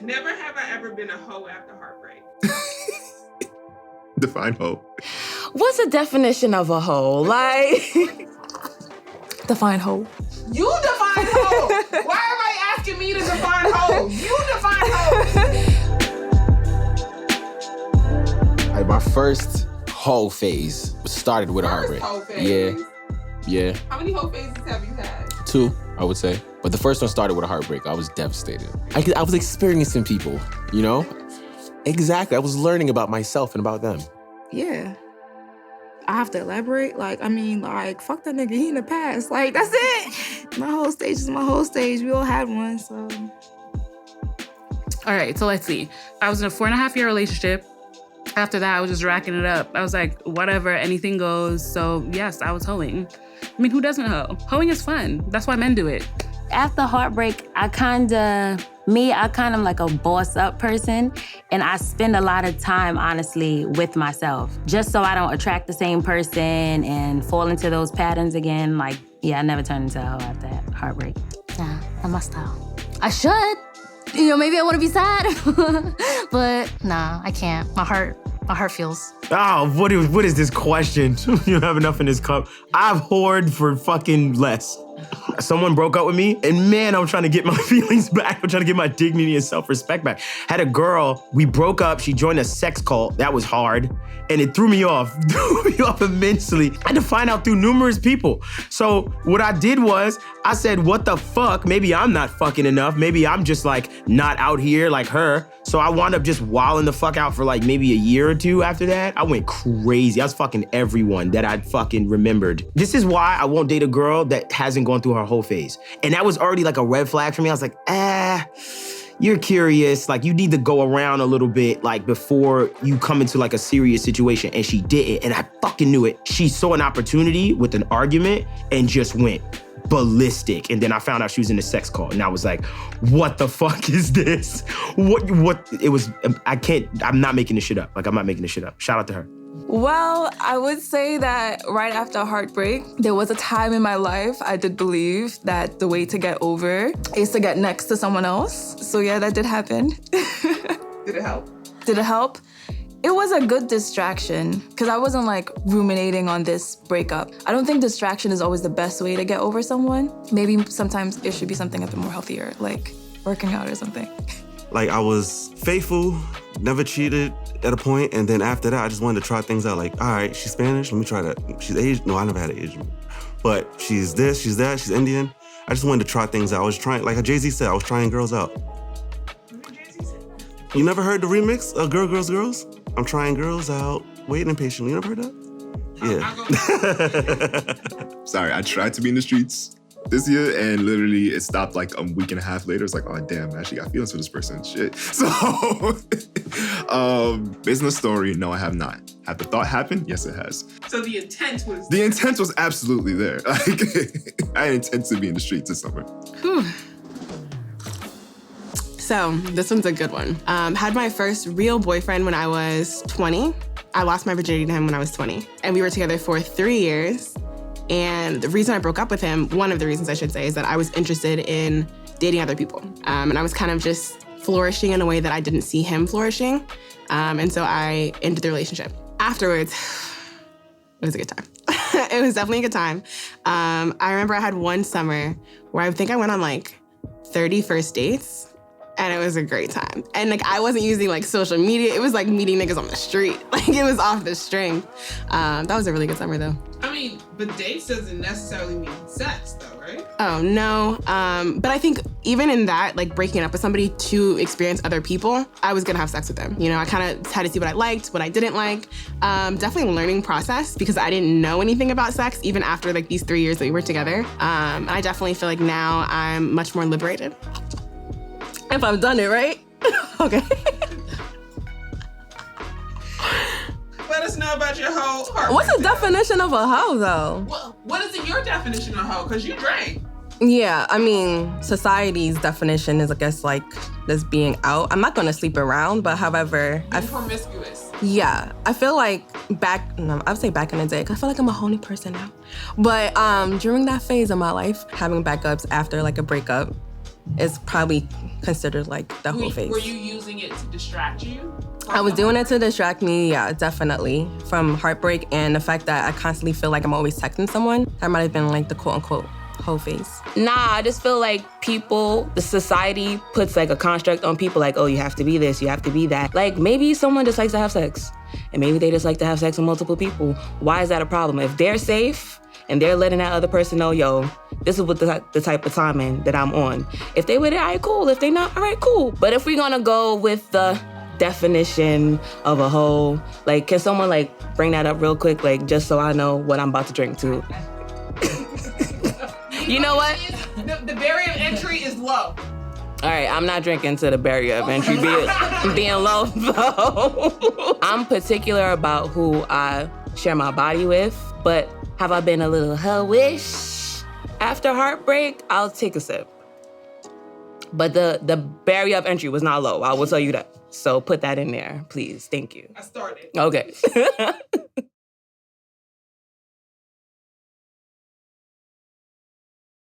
Never have I ever been a hoe after heartbreak. Define hoe. What's the definition of a hoe? Like, define hoe. You define hoe. Why am I asking me to define hoe? You define hoe. My first hoe phase started with a heartbreak. Hoe phase. Yeah. How many hoe phases have you had? 2, I would say. But the first one started with a heartbreak. I was devastated. I was experiencing people, you know? Exactly. I was learning about myself and about them. Yeah. I have to elaborate. Fuck that nigga, he in the past. Like, that's it. My whole stage is my whole stage. We all had one, so. All right, so let's see. I was in a 4.5-year relationship. After that, I was just racking it up. I was like, whatever, anything goes. So yes, I was hoeing. I mean, who doesn't hoe? Hoeing is fun. That's why men do it. After heartbreak, I kind of like a boss up person, and I spend a lot of time, honestly, with myself, just so I don't attract the same person and fall into those patterns again. Like, yeah, I never turned into a hoe after that heartbreak. Nah, not my style. I should. You know, maybe I want to be sad, but nah, I can't. My heart feels. Oh, what is this question? You don't have enough in this cup. I've whored for fucking less. Someone broke up with me, and man, I'm trying to get my feelings back. I'm trying to get my dignity and self-respect back. Had a girl, we broke up, she joined a sex cult. That was hard, and it threw me off immensely. I had to find out through numerous people. So what I did was, I said, what the fuck? Maybe I'm not fucking enough. Maybe I'm just like not out here like her. So I wound up just wilding the fuck out for like maybe a year or 2 after that. I went crazy. I was fucking everyone that I'd fucking remembered. This is why I won't date a girl that hasn't gone through her whole phase. And that was already like a red flag for me. I was like, you're curious. Like, you need to go around a little bit, like, before you come into like a serious situation. And she didn't, and I fucking knew it. She saw an opportunity with an argument and just went ballistic. And then I found out she was in a sex cult, and I was like, what the fuck is this? What it was, I'm not making this shit up. Like, I'm not making this shit up. Shout out to her. Well, I would say that right after heartbreak, there was a time in my life I did believe that the way to get over is to get next to someone else. So yeah, that did happen. Did it help? Did it help? It was a good distraction because I wasn't like ruminating on this breakup. I don't think distraction is always the best way to get over someone. Maybe sometimes it should be something a bit more healthier, like working out or something. Like, I was faithful, never cheated at a point, and then after that, I just wanted to try things out. Like, all right, she's Spanish, let me try that. She's Asian, no, I never had an Asian. But she's this, she's that, she's Indian. I just wanted to try things out. I was trying, like Jay-Z said, I was trying girls out. You never heard the remix of Girl, Girls, Girls? I'm trying girls out, waiting patiently. You never heard that? Yeah. Sorry, I tried to be in the streets this year, and literally it stopped like a week and a half later. It's like, oh damn, I actually got feelings for this person. Shit. So, based on the story, no, I have not. Have the thought happen? Yes, it has. So the intent was... The intent was absolutely there. Like, I intend to be in the streets this summer. Whew. So this one's a good one. Had my first real boyfriend when I was 20. I lost my virginity to him when I was 20. And we were together for 3 years. And the reason I broke up with him, one of the reasons I should say, is that I was interested in dating other people. And I was kind of just flourishing in a way that I didn't see him flourishing. And so I ended the relationship. Afterwards, it was a good time. It was definitely a good time. I remember I had one summer where I think I went on like 30 first dates. And it was a great time. And like, I wasn't using like social media. It was like meeting niggas on the street. Like, it was off the string. That was a really good summer though. I mean, but dates doesn't necessarily mean sex though, right? Oh, no. But I think even in that, like breaking up with somebody to experience other people, I was gonna have sex with them. You know, I kind of had to see what I liked, what I didn't like. Definitely a learning process because I didn't know anything about sex even after like these 3 years that we were together. And I definitely feel like now I'm much more liberated. If I've done it, right? Okay. Let us know about your hoe heartbreak. What's the definition of a hoe, though? Well, what is your definition of hoe? Because you drank. Yeah, I mean, society's definition is, I guess, like, this being out. I'm not gonna sleep around, but however... Being promiscuous. Yeah, I feel like I would say back in the day, 'cause I feel like I'm a horny person now. But during that phase of my life, having backups after, like, a breakup, is probably considered like the whole phase. Were you using it to distract you? I was doing it to distract me, yeah, definitely, from heartbreak and the fact that I constantly feel like I'm always texting someone. That might have been like the quote-unquote whole phase. Nah, I just feel like the society puts like a construct on people like, oh, you have to be this, you have to be that. Like maybe someone just likes to have sex and maybe they just like to have sex with multiple people. Why is that a problem? If they're safe and they're letting that other person know, yo, this is what the type of timing that I'm on. If they with it, all right, cool. If they not, all right, cool. But if we're gonna go with the definition of a hoe, like can someone like bring that up real quick, like just so I know what I'm about to drink to? You know what? The barrier of entry is low. All right, I'm not drinking to the barrier of entry being low, though. I'm particular about who I share my body with, but have I been a little hoe-ish? After heartbreak, I'll take a sip. But the barrier of entry was not low, I will tell you that. So put that in there, please. Thank you. I started. Okay.